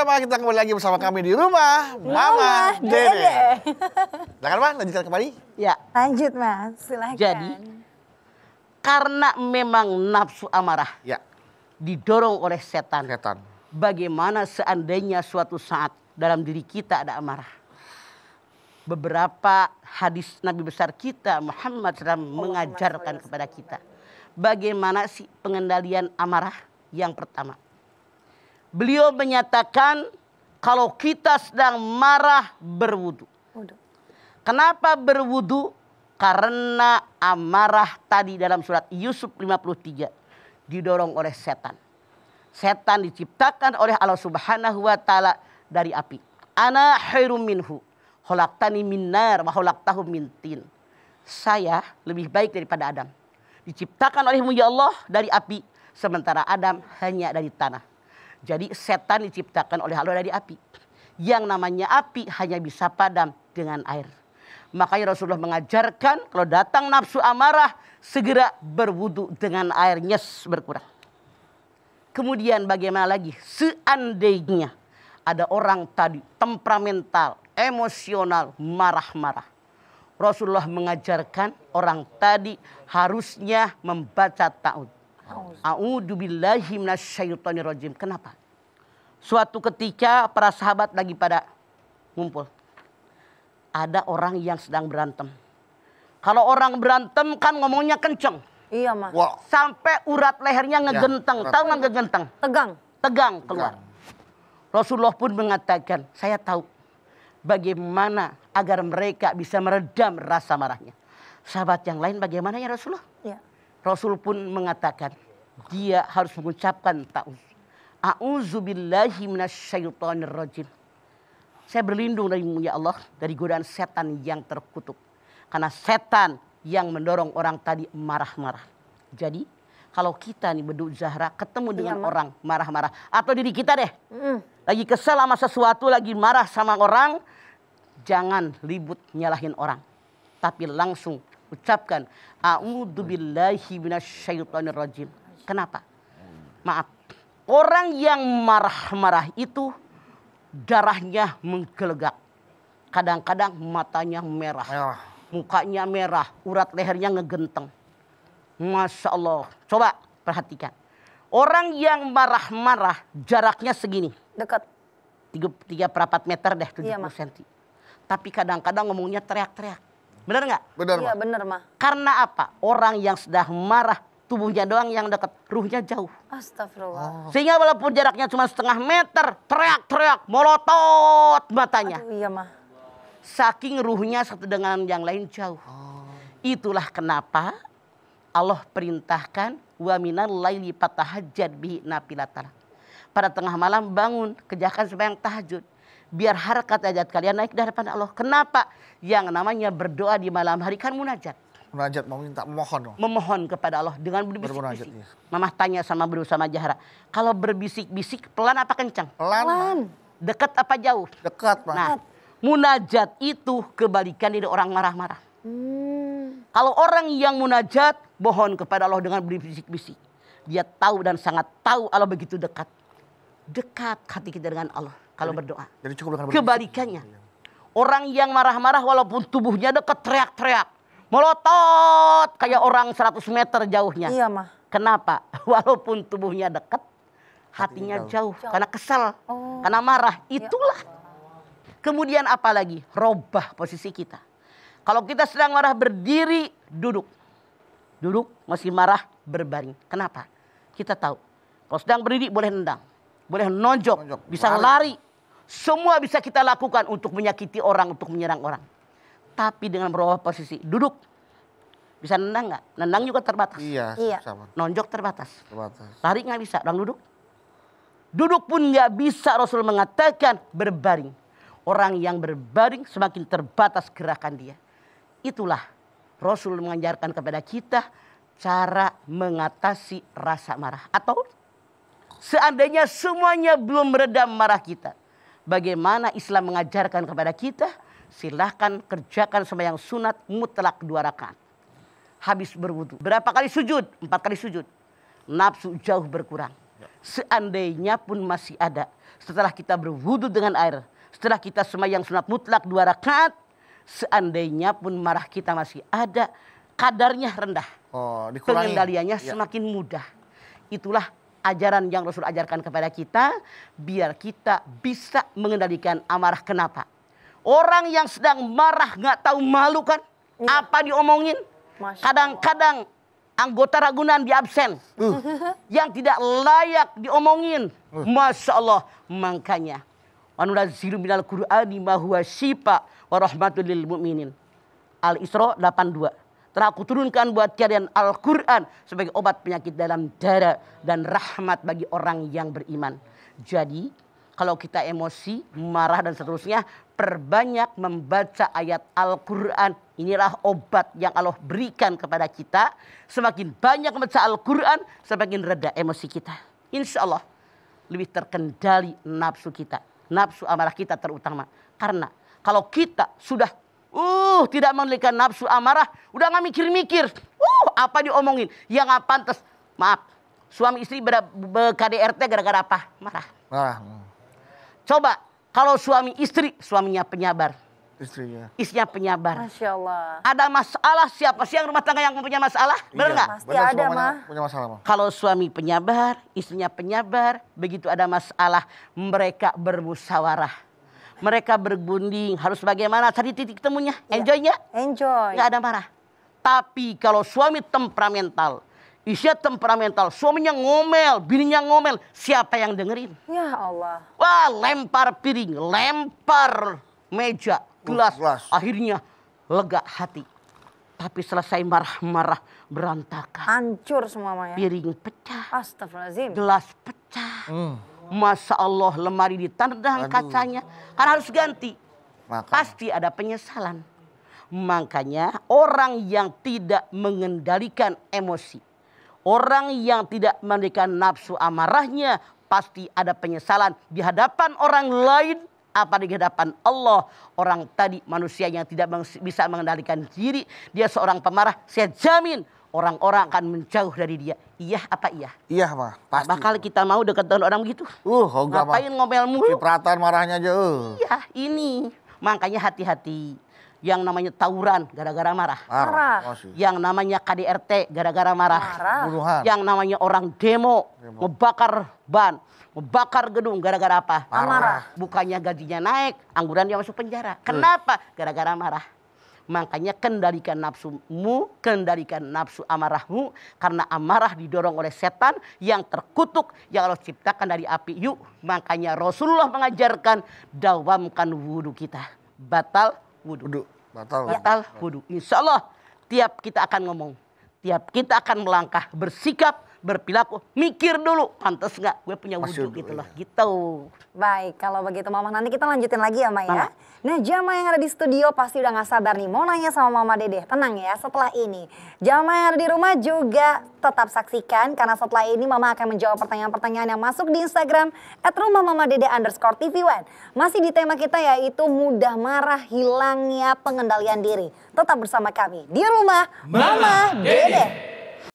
sama-sama kita kembali lagi bersama kami di rumah Mama Dede. Silakan Mas, lanjutkan kembali. Ya. Lanjut Mas, silakan. Jadi karena memang nafsu amarah didorong oleh setan. Bagaimana seandainya suatu saat dalam diri kita ada amarah? Beberapa hadis Nabi besar kita Muhammad SAW mengajarkan kepada kita bagaimana sih pengendalian amarah. Yang pertama, beliau menyatakan kalau kita sedang marah berwudu. Kenapa berwudu? Karena amarah tadi dalam surat Yusuf 53 didorong oleh setan. Setan diciptakan oleh Allah Subhanahu wa taala dari api. Ana khairum minhu, khalaqtani min nar wa khalaqtahu min tin. Saya lebih baik daripada Adam. Diciptakan olehmu ya Allah dari api, sementara Adam hanya dari tanah. Jadi setan diciptakan oleh Allah dari api. Yang namanya api hanya bisa padam dengan air. Makanya Rasulullah mengajarkan kalau datang nafsu amarah segera berwudu dengan air, nyes berkurang. Kemudian bagaimana lagi? Seandainya ada orang tadi temperamental, emosional, marah-marah. Rasulullah mengajarkan orang tadi harusnya membaca ta'awudz. A'udzubillahi minasyaitonirrajim. Kenapa? Suatu ketika para sahabat lagi pada ngumpul. Ada orang yang sedang berantem. Kalau orang berantem kan ngomongnya kenceng. Iya Mas. Wow. Sampai urat lehernya ngegenteng. Tahu nggak ngegenteng? Tegang keluar. Rasulullah pun mengatakan, saya tahu bagaimana agar mereka bisa meredam rasa marahnya. Sahabat yang lain bagaimana ya Rasulullah? Ya. Rasul pun mengatakan dia harus mengucapkan ta'awudz. A'udzubillahi minasyaitonirrajim. Saya berlindung darimu ya Allah dari godaan setan yang terkutuk. Karena setan yang mendorong orang tadi marah-marah. Jadi kalau kita nih Bedu Zahra ketemu dengan orang marah-marah. Atau diri kita deh. Lagi kesel sama sesuatu, lagi marah sama orang. Jangan ribut nyalahin orang. Tapi langsung ucapkan a'udzubillahi minasyaitonirrajim. Kenapa? Maaf. Orang yang marah-marah itu darahnya menggelegak. Kadang-kadang matanya merah. Mukanya merah, urat lehernya ngegenteng. Masya Allah. Coba perhatikan. Orang yang marah-marah jaraknya segini. Dekat. 3/4 meter deh, 70 cm. Tapi kadang-kadang ngomongnya teriak-teriak. Benar nggak? Benar, iya, benar, Ma. Karena apa? Orang yang sedang marah, tubuhnya doang yang dekat, ruhnya jauh. Astagfirullah. Sehingga walaupun jaraknya cuma setengah meter, teriak-teriak, molotot matanya. Aduh, iya, Ma. Saking ruhnya satu dengan yang lain jauh. Itulah kenapa Allah perintahkan wa minal laili fatahajjad bihi nafilatan. Pada tengah malam bangun, kerjakan sembahyang tahajud. Biar harkat hajat kalian naik di hadapan Allah. Kenapa? Yang namanya berdoa di malam hari kan munajat. Munajat, mau minta memohon. Memohon kepada Allah dengan berbisik-bisik. Mama tanya sama Bro sama Jahra. Kalau berbisik-bisik pelan apa kencang? Pelan. Dekat apa jauh? Dekat, Pak. Nah, munajat itu kebalikan dari orang marah-marah. Kalau orang yang munajat, mohon kepada Allah dengan berbisik-bisik. Dia tahu dan sangat tahu Allah begitu dekat. Dekat hati kita dengan Allah kalau berdoa. Jadi cukup dengan kebalikannya. Orang yang marah-marah walaupun tubuhnya dekat teriak-teriak. Melotot kayak orang 100 meter jauhnya. Iya, Ma. Kenapa? Walaupun tubuhnya dekat, hatinya jauh. Karena kesal, karena marah. Itulah. Kemudian apa lagi? Robah posisi kita. Kalau kita sedang marah berdiri, duduk. Duduk masih marah, berbaring. Kenapa? Kita tahu. Kalau sedang berdiri boleh nendang. Boleh nonjok, bisa lari. Semua bisa kita lakukan untuk menyakiti orang, untuk menyerang orang. Tapi dengan berubah posisi, duduk. Bisa nendang nggak? Nendang juga terbatas. Iya. Nonjok terbatas. Lari nggak bisa, orang duduk. Duduk pun nggak bisa, Rasul mengatakan berbaring. Orang yang berbaring semakin terbatas gerakan dia. Itulah Rasul mengajarkan kepada kita cara mengatasi rasa marah. Atau seandainya semuanya belum meredam marah kita. Bagaimana Islam mengajarkan kepada kita? Silahkan kerjakan sembahyang sunat mutlak 2 rakaat. Habis berwudu. Berapa kali sujud? 4 kali sujud. Nafsu jauh berkurang. seandainya pun masih ada. Setelah kita berwudu dengan air, setelah kita sembahyang sunat mutlak 2 rakaat, seandainya pun marah kita masih ada, kadarnya rendah. Oh, dikurangi. Pengendaliannya semakin mudah. Itulah ajaran yang Rasul ajarkan kepada kita, biar kita bisa mengendalikan amarah. Kenapa? Orang yang sedang marah nggak tahu malu kan? Apa diomongin? Kadang-kadang anggota Ragunan di absen. Yang tidak layak diomongin. Masya Allah. Makanya. Wa nunazzilu minal Qur'ani ma huwa syifa wa rahmatul lil mu'minin. Al-Isra 82. Telah aku turunkan buat kalian Al-Quran sebagai obat penyakit dalam darah dan rahmat bagi orang yang beriman. Jadi kalau kita emosi, marah dan seterusnya, perbanyak membaca ayat Al-Quran. Inilah obat yang Allah berikan kepada kita. Semakin banyak membaca Al-Quran, semakin reda emosi kita. Insya Allah lebih terkendali nafsu kita. Nafsu amarah kita terutama. Karena kalau kita sudah tidak mengendalikan nafsu amarah, udah nggak mikir-mikir. Apa diomongin? Yang nggak pantas. Maaf, suami istri KDRT gara-gara apa? Marah. Coba kalau suami istri, suaminya penyabar. Istrinya penyabar. Masya Allah. Ada masalah, siapa sih yang rumah tangga yang punya masalah? Benar nggak? Pasti ada, mah. Punya masalah, mah. Kalau suami penyabar, istrinya penyabar, begitu ada masalah, mereka bermusyawarah. Mereka berbunding, harus bagaimana tadi titik temunya? Enjoy ya? Enjoy. Nggak ada marah. Tapi kalau suami temperamental, istrinya temperamental, suaminya ngomel, bininya ngomel, siapa yang dengerin? Ya Allah. Wah, lempar piring, lempar meja, gelas. Akhirnya lega hati. Tapi selesai marah-marah, berantakan. Hancur semua, Maya. Piring pecah. Astagfirullahaladzim. Gelas pecah. Masa Allah, lemari ditendang kacanya. Karena harus ganti. Pasti ada penyesalan. Makanya orang yang tidak mengendalikan emosi, orang yang tidak mengendalikan nafsu amarahnya, pasti ada penyesalan di hadapan orang lain, apa di hadapan Allah. Orang tadi manusia yang tidak bisa mengendalikan diri, dia seorang pemarah, saya jamin orang-orang akan menjauh dari dia. Iya apa iya? Iya, mah. Pasti. Bakal kita mau dekat dengan orang begitu? Ngapain ngomel mulu? Cipratan marahnya aja. Iya, ini. Makanya hati-hati. Yang namanya tawuran gara-gara marah. Yang namanya KDRT gara-gara marah. Bunuhan. Yang namanya orang demo. Ngebakar ban, ngebakar gedung gara-gara apa? Amarah. Bukannya gajinya naik, angguran dia masuk penjara. Kenapa? Gara-gara marah. Makanya kendalikan nafsumu, kendalikan nafsu amarahmu. Karena amarah didorong oleh setan yang terkutuk, yang Allah ciptakan dari api. Yuk, makanya Rasulullah mengajarkan, dawamkan wudhu kita. Batal wudhu. Batal wudhu. Insya Allah tiap kita akan ngomong, tiap kita akan melangkah, bersikap, berperilaku, mikir dulu, pantas nggak gue punya wudhu gitu loh. Gitu. Baik, kalau begitu Mama, nanti kita lanjutin lagi ya, Maya. Nah, jamaah yang ada di studio pasti udah gak sabar nih mau nanya sama Mama Dedeh. Tenang ya, setelah ini jamaah yang ada di rumah juga tetap saksikan, karena setelah ini Mama akan menjawab pertanyaan-pertanyaan yang masuk di Instagram @rumahmamadede_tv1. Masih di tema kita yaitu mudah marah, hilangnya pengendalian diri. Tetap bersama kami di rumah Mama Dedeh.